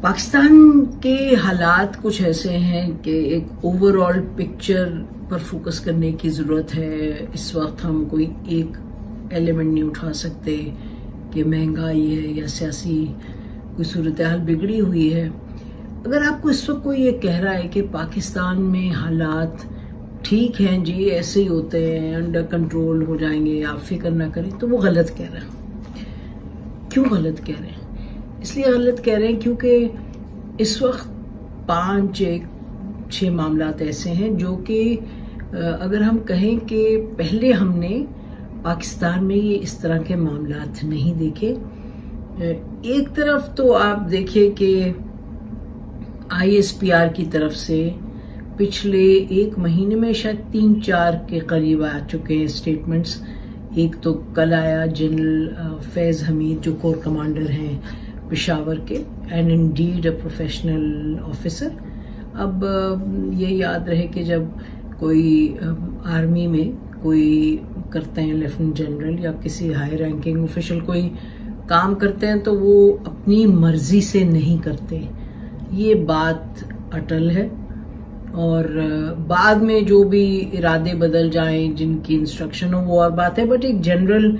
पाकिस्तान के हालात कुछ ऐसे हैं कि एक ओवरऑल पिक्चर पर फोकस करने की ज़रूरत है। इस वक्त हम कोई एक एलिमेंट नहीं उठा सकते कि महंगाई है या सियासी कोई सूरत हाल बिगड़ी हुई है। अगर आपको इस वक्त कोई ये कह रहा है कि पाकिस्तान में हालात ठीक हैं जी, ऐसे ही होते हैं, अंडर कंट्रोल हो जाएंगे, आप फिक्र ना करें, तो वो गलत कह रहे हैं। क्यों गलत कह रहे हैं? इसलिए गलत कह रहे हैं क्योंकि इस वक्त 5-6 मामलात ऐसे हैं जो कि अगर हम कहें कि पहले हमने पाकिस्तान में ये इस तरह के मामलात नहीं देखे। एक तरफ तो आप देखिए कि ISPR की तरफ से पिछले एक महीने में शायद 3-4 के करीब आ चुके हैं स्टेटमेंट्स। एक तो कल आया जनरल फैज़ हमीद जो कोर कमांडर हैं पेशावर के, and indeed a professional officer. अब ये याद रहे कि जब कोई आर्मी में कोई करते हैं, लेफ्टिनेंट जनरल या किसी हाई रैंकिंग ऑफिशियल कोई काम करते हैं तो वो अपनी मर्जी से नहीं करते। ये बात अटल है और बाद में जो भी इरादे बदल जाएं, जिनकी इंस्ट्रक्शन हो, वो और बात है। बट एक जनरल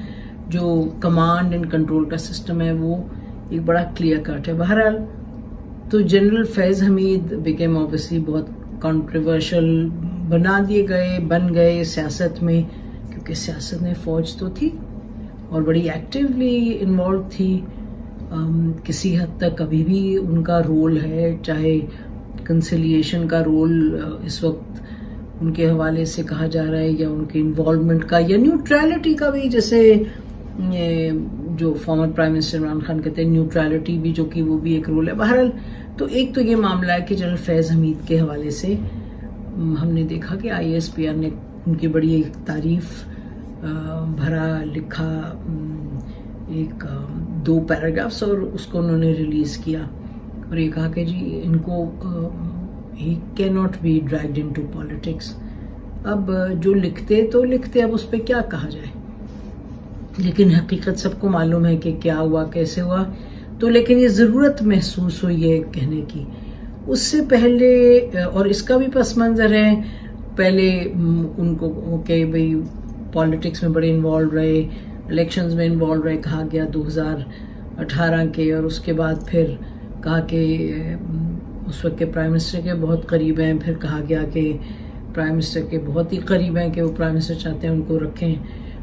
जो कमांड एंड कंट्रोल का सिस्टम है वो एक बड़ा क्लियर कट है। बहरहाल तो जनरल फैज़ हमीद बिकेम ऑब्वियसली बहुत कंट्रोवर्शियल बन गए सियासत में, क्योंकि सियासत में फौज तो थी और बड़ी एक्टिवली इन्वॉल्व थी। किसी हद तक अभी भी उनका रोल है, चाहे कंसिलिएशन का रोल इस वक्त उनके हवाले से कहा जा रहा है, या उनके इन्वॉल्वमेंट का, या न्यूट्रलिटी का भी, जैसे जो former prime minister Imran Khan कहते हैं न्यूट्रलिटी भी, जो कि वो भी एक रोल है। बहरहाल तो एक तो ये मामला है कि जनरल फैज़ हमीद के हवाले से हमने देखा कि ISPR ने उनकी बड़ी एक तारीफ भरा लिखा एक 2 पैराग्राफ्स, और उसको उन्होंने रिलीज किया और ये कहा कि जी इनको he can not be dragged into politics. अब जो लिखते तो लिखते, अब उस पर क्या कहा जाए, लेकिन हकीकत सबको मालूम है कि क्या हुआ, कैसे हुआ। तो लेकिन ये ज़रूरत महसूस हुई है कहने की। उससे पहले, और इसका भी पस मंज़र है, पहले उनको ओके भाई पॉलिटिक्स में बड़े इन्वॉल्व रहे, इलेक्शंस में इन्वॉल्व रहे, कहा गया 2018 के, और उसके बाद फिर कहा कि उस वक्त के प्राइम मिनिस्टर के बहुत करीब हैं, फिर कहा गया कि प्राइम मिनिस्टर के बहुत ही करीब हैं कि वो प्राइम मिनिस्टर चाहते हैं उनको रखें।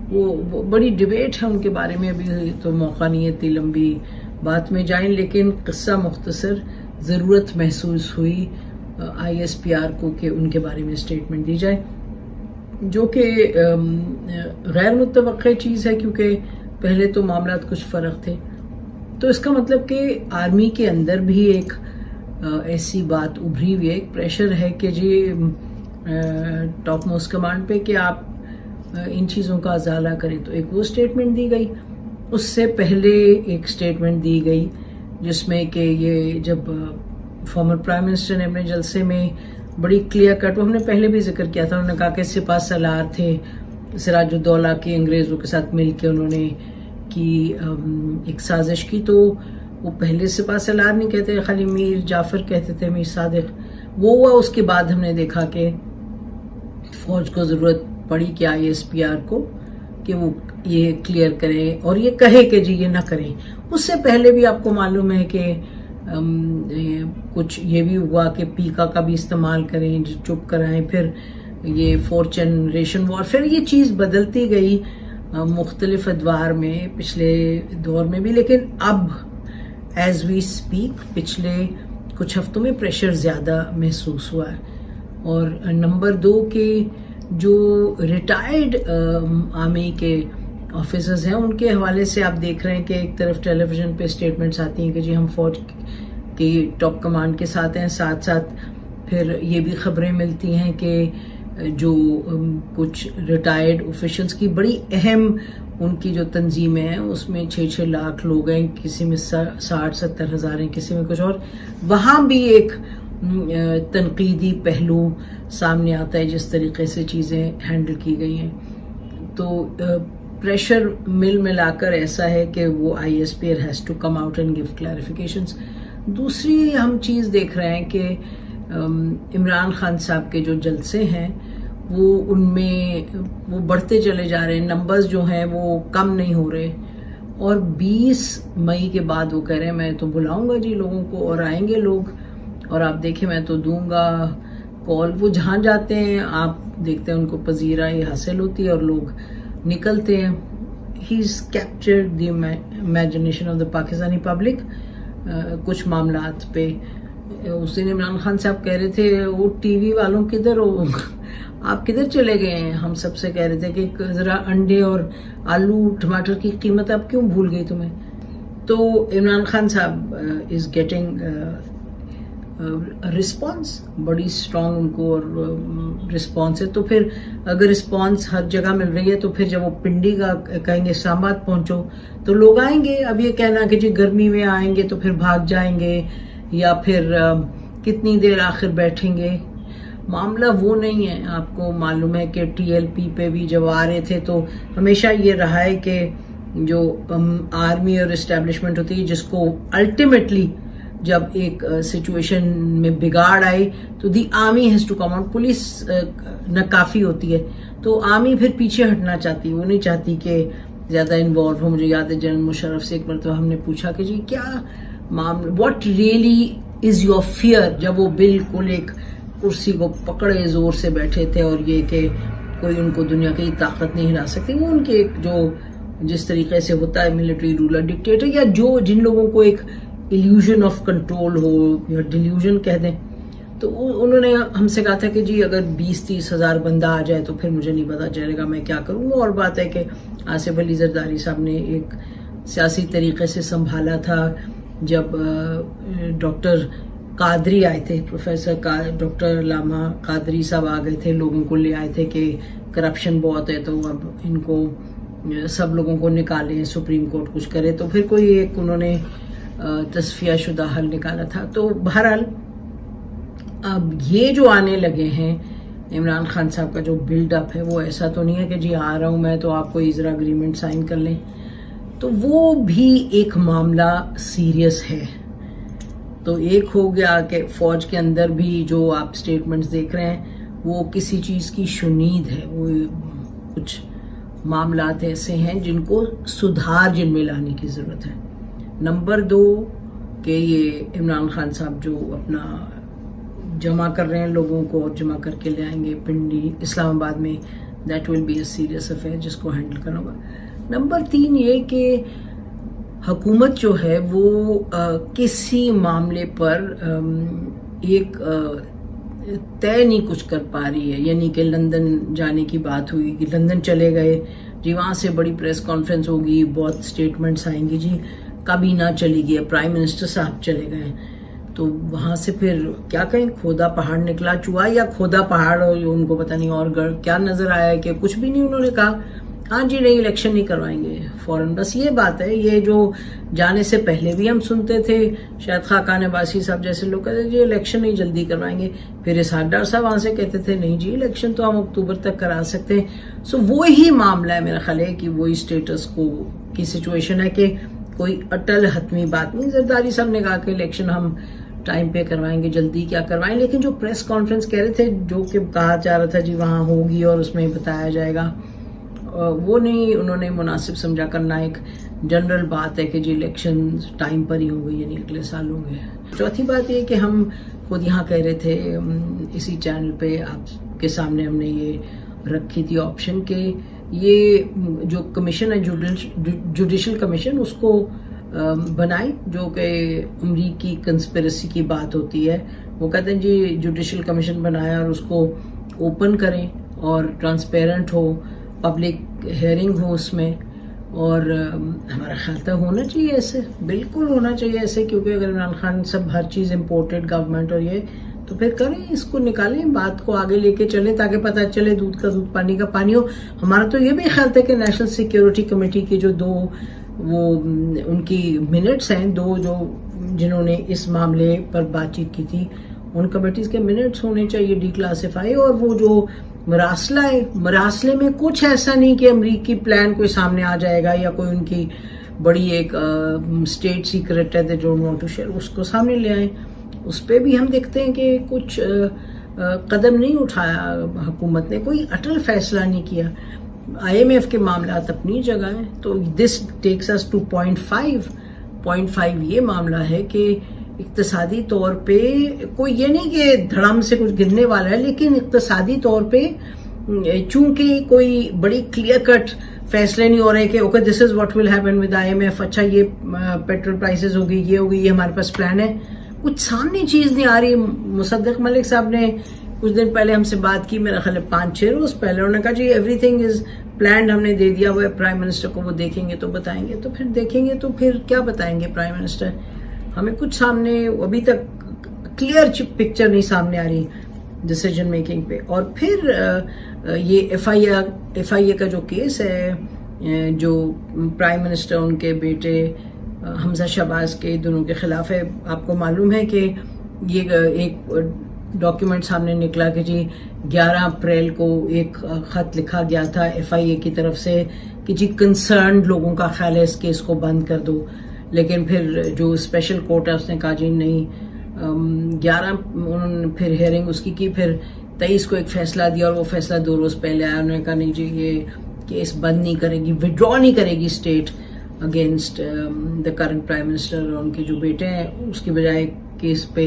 वो बड़ी डिबेट है उनके बारे में, अभी तो मौका नहीं है इतनी लंबी बात में जाएं, लेकिन किस्सा मुख्तसर ज़रूरत महसूस हुई ISPR को कि उनके बारे में स्टेटमेंट दी जाए, जो कि गैर मुतवक्की चीज़ है, क्योंकि पहले तो मामलात कुछ फ़र्क थे। तो इसका मतलब कि आर्मी के अंदर भी एक ऐसी बात उभरी हुई है, एक प्रेशर है कि जी टॉप मोस्ट कमांड पे कि आप इन चीज़ों का अजाला करें। तो एक वो स्टेटमेंट दी गई। उससे पहले एक स्टेटमेंट दी गई जिसमें कि ये जब फॉर्मर प्राइम मिनिस्टर ने अपने जलसे में बड़ी क्लियर कट, वो हमने पहले भी जिक्र किया था, उन्होंने कहा कि सिपा सलार थे सिराजुद्दौला के, अंग्रेज़ों के साथ मिलकर उन्होंने की एक साजिश की। तो वो पहले सिपा सलार नहीं कहते, खाली मीर जाफर कहते थे, मीर सादिक। वो हुआ, उसके बाद हमने देखा कि फौज को ज़रूरत पड़ी कि ISPR को कि वो ये क्लियर करें और ये कहे कि जी ये ना करें। उससे पहले भी आपको मालूम है कि कुछ ये भी हुआ कि पीका का भी इस्तेमाल करें, चुप कराएं, फिर ये 4th जनरेशन वॉरफेयर, ये चीज़ बदलती गई मुख्तलिफ अदवार में पिछले दौर में भी। लेकिन अब एज वी स्पीक पिछले कुछ हफ्तों में प्रेशर ज़्यादा महसूस हुआ है। और नंबर 2 के जो रिटायर्ड आर्मी के ऑफिसर्स हैं उनके हवाले से आप देख रहे हैं कि एक तरफ टेलीविज़न पे स्टेटमेंट्स आती हैं कि जी हम फौज की टॉप कमांड के साथ हैं, साथ साथ फिर ये भी खबरें मिलती हैं कि जो कुछ रिटायर्ड ऑफिशियल्स की बड़ी अहम उनकी जो तंजीमें हैं उसमें 6-6 लाख लोग हैं, किसी में 60-70 हज़ार हैं, किसी में कुछ और। वहाँ भी एक तनकीदी पहलू सामने आता है जिस तरीके से चीज़ें हैंडल की गई हैं। तो प्रेशर मिलाकर ऐसा है कि वो ISPR has to come out and give clarifications. दूसरी हम चीज़ देख रहे हैं कि इमरान खान साहब के जो जलसे हैं वो उनमें वो बढ़ते चले जा रहे हैं, नंबर्स जो हैं वो कम नहीं हो रहे। और 20 मई के बाद वो कह रहे हैं मैं तो बुलाऊंगा जी लोगों को और आएंगे लोग, और आप देखें मैं तो दूंगा कॉल। वो जहाँ जाते हैं आप देखते हैं उनको पजीराई हासिल होती है और लोग निकलते हैं। He is captured the imagination of the Pakistani public. कुछ मामलात पे उस दिन इमरान खान साहब कह रहे थे वो टीवी वालों किधर हो, आप किधर चले गए हैं। हम सबसे कह रहे थे कि जरा अंडे और आलू टमाटर की कीमत आप क्यों भूल गई तुम्हें। तो इमरान खान साहब इज गेटिंग रिस्पॉन्स, बड़ी स्ट्रांग उनको और रिस्पॉन्स है। तो फिर अगर रिस्पॉन्स हर जगह मिल रही है तो फिर जब वो पिंडी का कहेंगे इस्लामाबाद पहुंचो तो लोग आएंगे। अब ये कहना कि जी गर्मी में आएंगे तो फिर भाग जाएंगे या फिर कितनी देर आखिर बैठेंगे, मामला वो नहीं है। आपको मालूम है कि टीएलपी पे भी जब आ रहे थे तो हमेशा ये रहा है कि जो आर्मी और एस्टेब्लिशमेंट होती है जिसको अल्टीमेटली जब एक सिचुएशन में बिगाड़ आए तो the army has to come out. Police नाकाफी होती है तो आर्मी फिर पीछे हटना चाहती है, वो नहीं चाहती कि ज्यादा इन्वॉल्व हो। मुझे याद है जनरल मुशर्रफ से एक बार तो हमने पूछा कि जी क्या मामला, what really is your fear, जब वो बिल्कुल एक कुर्सी को पकड़े जोर से बैठे थे और ये कि कोई उनको दुनिया की ताकत नहीं हिला सकती। वो उनके एक जो जिस तरीके से होता है मिलिट्री रूलर डिक्टेटर या जो जिन लोगों को एक इल्यूजन ऑफ कंट्रोल हो या डिल्यूजन कह दें, तो उन्होंने हमसे कहा था कि जी अगर 20-30 हजार बंदा आ जाए तो फिर मुझे नहीं पता चलेगा मैं क्या करूँ। और बात है कि आसिफ अली जरदारी साहब ने एक सियासी तरीके से संभाला था जब डॉक्टर कादरी आए थे, प्रोफेसर डॉक्टर लामा कादरी साहब आ गए थे, लोगों को ले आए थे कि करप्शन बहुत है तो अब इनको सब लोगों को निकालें, सुप्रीम कोर्ट कुछ करे। तो फिर कोई एक उन्होंने तस्फिया शुदा हल निकाला था। तो बहरहाल अब ये जो आने लगे हैं इमरान खान साहब का जो बिल्डअप है वो ऐसा तो नहीं है कि जी आ रहा हूं मैं तो आपको इजरा अग्रीमेंट साइन कर लें, तो वो भी एक मामला सीरियस है। तो एक हो गया कि फौज के अंदर भी जो आप स्टेटमेंट्स देख रहे हैं वो किसी चीज की शुनीद है, वो कुछ मामलात ऐसे हैं जिनको सुधार जिनमें लाने की जरूरत है। नंबर 2 कि ये इमरान खान साहब जो अपना जमा कर रहे हैं लोगों को और जमा करके ले आएंगे पिंडी इस्लामाबाद में, that will be a serious affair जिसको हैंडल करना होगा। नंबर 3 ये कि हुकूमत जो है वो किसी मामले पर एक तय नहीं कुछ कर पा रही है। यानी कि लंदन जाने की बात हुई कि लंदन चले गए जी, वहां से बड़ी प्रेस कॉन्फ्रेंस होगी, बहुत स्टेटमेंट्स आएंगी जी, काबीना चली गई, प्राइम मिनिस्टर साहब चले गए, तो वहां से फिर क्या कहें, खोदा पहाड़ निकला चूहा या खोदा पहाड़ और उनको पता नहीं और क्या नजर आया कि कुछ भी नहीं। उन्होंने कहा हाँ जी नहीं इलेक्शन नहीं करवाएंगे फौरन, बस ये बात है। ये जो जाने से पहले भी हम सुनते थे, शायद खाकान अब्बासी साहब जैसे लोग कहते थे जी इलेक्शन नहीं जल्दी करवाएंगे, फिर इसहाक डार साहब वहां से कहते थे नहीं जी इलेक्शन तो हम अक्टूबर तक करा सकते हैं। सो वो ही मामला है मेरा ख्याल है कि वही स्टेटस को की सिचुएशन है कि कोई अटल हतमी बात नहीं। जरदारी साहब ने कहा कि इलेक्शन हम टाइम पे करवाएंगे, जल्दी क्या करवाएं, लेकिन जो प्रेस कॉन्फ्रेंस कह रहे थे जो कि कहा जा रहा था जी वहां होगी और उसमें बताया जाएगा, वो नहीं उन्होंने मुनासिब समझा करना। एक जनरल बात है कि जी इलेक्शन टाइम पर ही होंगे यानी अगले साल होंगे। चौथी बात ये कि हम खुद यहाँ कह रहे थे इसी चैनल पे आपके सामने हमने ये रखी थी ऑप्शन के ये जो कमीशन है जुडिशल कमीशन उसको बनाए, जो कि अमरीकी कंस्पिरेसी की बात होती है। वो कहते हैं जी जुडिशल कमीशन बनाया और उसको ओपन करें और ट्रांसपेरेंट हो, पब्लिक हियरिंग हो उसमें, और हमारा ख्याल तो होना चाहिए ऐसे, बिल्कुल होना चाहिए ऐसे, क्योंकि अगर इमरान खान सब हर चीज इम्पोर्टेड गवर्नमेंट और ये तो फिर करें, इसको निकालें, बात को आगे लेके चलें ताकि पता चले दूध का दूध पानी का पानी हो। हमारा तो ये भी ख्याल था कि नेशनल सिक्योरिटी कमेटी के जो 2 वो उनकी मिनट्स हैं, 2 जो जिन्होंने इस मामले पर बातचीत की थी उन कमेटीज के मिनट्स होने चाहिए डिक्लासिफाई। और वो जो मरासला है, मरासले में कुछ ऐसा नहीं कि अमरीकी प्लान कोई सामने आ जाएगा या कोई उनकी बड़ी एक स्टेट सीक्रेट है, they don't want to share, उसको सामने ले आए। उस पर भी हम देखते हैं कि कुछ कदम नहीं उठाया हुकूमत ने, कोई अटल फैसला नहीं किया। IMF के मामला अपनी जगह है, तो this takes us to point five ये मामला है कि इक्तसादी तौर पे कोई ये नहीं कि धड़म से कुछ गिरने वाला है, लेकिन इक्तसादी तौर पे चूंकि कोई बड़ी क्लियर कट फैसले नहीं हो रहे कि okay this is what will happen with IMF, अच्छा ये पेट्रोल प्राइसेस होगी, ये होगी, ये हमारे पास प्लान है, कुछ सामने चीज नहीं आ रही। मुसद्दक मलिक साहब ने कुछ दिन पहले हमसे बात की, मेरा ख्याल है 5-6 रोज पहले, उन्होंने कहा जी एवरीथिंग इज प्लान, हमने दे दिया हुआ है प्राइम मिनिस्टर को, वो देखेंगे तो बताएंगे। तो फिर देखेंगे तो फिर क्या बताएंगे प्राइम मिनिस्टर, हमें कुछ सामने अभी तक क्लियर पिक्चर नहीं सामने आ रही डिसीजन मेकिंग पे। और फिर ये FIA का जो केस है, जो प्राइम मिनिस्टर उनके बेटे हमजा शहबाज के दोनों के खिलाफ है, आपको मालूम है कि ये एक डॉक्यूमेंट सामने निकला कि जी 11 अप्रैल को एक खत लिखा गया था FIA की तरफ से कि जी कंसर्न लोगों का ख्याल है इस केस को बंद कर दो, लेकिन फिर जो स्पेशल कोर्ट है उसने कहा जी नहीं, 11 उन्होंने फिर हियरिंग उसकी की, फिर 23 को एक फैसला दिया और वो फैसला 2 रोज पहले आया। उन्होंने कहा नहीं जी ये केस बंद नहीं करेगी, विड्रॉ नहीं करेगी state against the current prime minister और उनके जो बेटे हैं, उसकी बजाय केस पे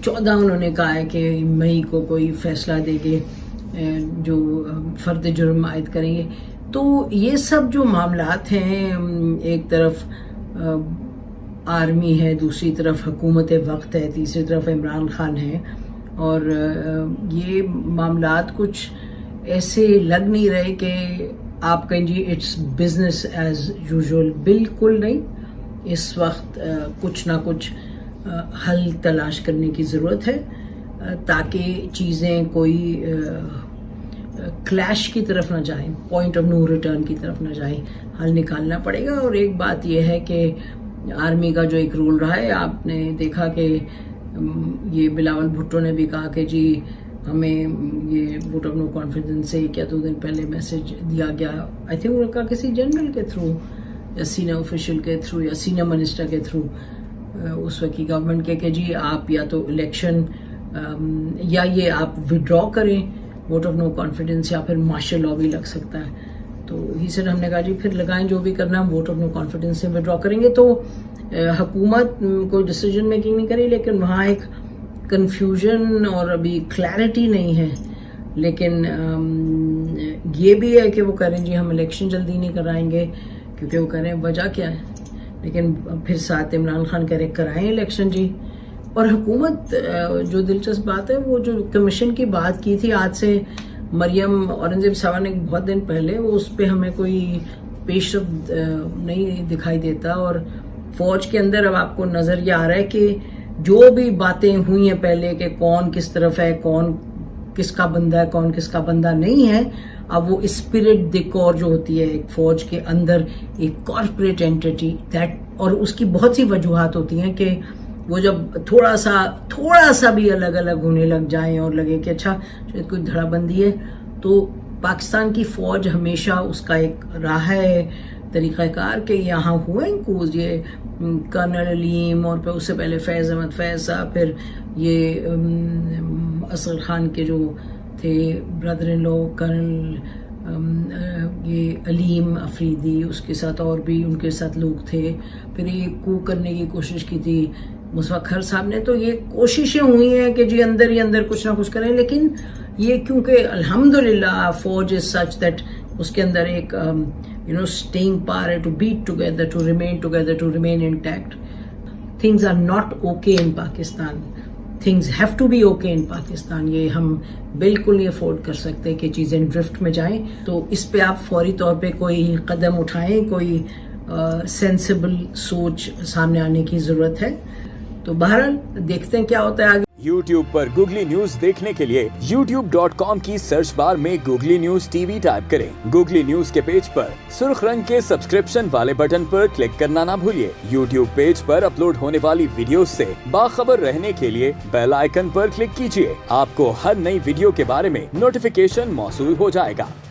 14 उन्होंने कहा है कि मई को कोई फैसला देंगे जो फर्द जुर्म आयद करेंगे। तो ये सब जो मामलात हैं, एक तरफ आर्मी है, दूसरी तरफ हुकूमत वक्त है, तीसरी तरफ इमरान खान है, और ये मामलात कुछ ऐसे लग नहीं रहे कि आप कहें जी इट्स बिजनेस एज यूजुअल, बिल्कुल नहीं। इस वक्त कुछ ना कुछ हल तलाश करने की ज़रूरत है ताकि चीज़ें कोई क्लैश की तरफ ना जाएं, पॉइंट ऑफ नो रिटर्न की तरफ ना जाएं, हल निकालना पड़ेगा। और एक बात यह है कि आर्मी का जो एक रोल रहा है, आपने देखा कि ये बिलावल भुट्टो ने भी कहा कि जी हमें ये वोट ऑफ नो कॉन्फिडेंस से 1 या 2 दिन पहले मैसेज दिया गया, आई थिंक उनका किसी जनरल के थ्रू या सीनियर ऑफिशियल के थ्रू या सीनियर मिनिस्टर के थ्रू उस वक्त की गवर्नमेंट के कि जी आप या तो इलेक्शन या ये आप विड्रॉ करें वोट ऑफ नो कॉन्फिडेंस, या फिर मार्शल लॉ भी लग सकता है। तो ही सर हमने कहा जी फिर लगाएं, जो भी करना हम वोट ऑफ नो कॉन्फिडेंस से विड्रॉ करेंगे। तो हुकूमत कोई डिसीजन मेकिंग नहीं करी, लेकिन वहाँ एक कन्फ्यूजन और अभी क्लैरिटी नहीं है। लेकिन ये भी है कि वो करें जी हम इलेक्शन जल्दी नहीं कराएंगे, क्योंकि वो करें वजह क्या है, लेकिन फिर साथ इमरान खान कह रहे कराएं इलेक्शन जी। और हुकूमत, जो दिलचस्प बात है, वो जो कमीशन की बात की थी आज से मरियम औरंगजेब साहब ने बहुत दिन पहले, वो उस पर हमें कोई पेशरफ नहीं दिखाई देता। और फौज के अंदर अब आपको नजर ये आ रहा है कि जो भी बातें हुई हैं पहले कि कौन किस तरफ है, कौन किसका बंदा है, कौन किसका बंदा नहीं है, अब वो स्पिरिट दिकोर जो होती है एक फौज के अंदर, एक कॉर्पोरेट एंटिटी दैट, और उसकी बहुत सी वजूहात होती हैं कि वो जब थोड़ा सा भी अलग अलग होने लग जाए और लगे कि अच्छा शायद कोई धड़ाबंदी है, तो पाकिस्तान की फौज हमेशा उसका एक रहा है तरीक़ाकार कि यहाँ हुए कूज, ये कर्नल अलीम और फिर उससे पहले फैज़ अहमद फैज़ साहब, फिर ये असगर खान के जो थे ब्रदर इन लॉ कर्नल ये अलीम अफरीदी, उसके साथ और भी उनके साथ लोग थे, फिर ये कू करने की कोशिश की थी मुज़फ़्फ़र साहब ने। तो ये कोशिशें हुई हैं कि जी अंदर ही अंदर कुछ ना कुछ करें, लेकिन ये क्योंकि अल्हम्दुलिल्लाह फौज इज सच दैट उसके अंदर एक स्टेइंग पावर है to beat together, to remain intact. Things are not okay in Pakistan, things have to be okay in Pakistan. ये हम बिल्कुल नहीं अफोर्ड कर सकते कि चीज़ें ड्रिफ्ट में जाएं। तो इस पे आप फौरी तौर पे कोई कदम उठाएं, कोई सेंसिबल सोच सामने आने की ज़रूरत है। तो बहरहाल देखते हैं क्या होता है आगे। YouTube पर गूगली न्यूज देखने के लिए youtube.com की सर्च बार में गूगली न्यूज TV टाइप करें। गूगली न्यूज के पेज पर सुर्ख रंग के सब्सक्रिप्शन वाले बटन पर क्लिक करना ना भूलिए। YouTube पेज पर अपलोड होने वाली वीडियोस से बाखबर रहने के लिए बेल आइकन पर क्लिक कीजिए। आपको हर नई वीडियो के बारे में नोटिफिकेशन मौसूल हो जाएगा।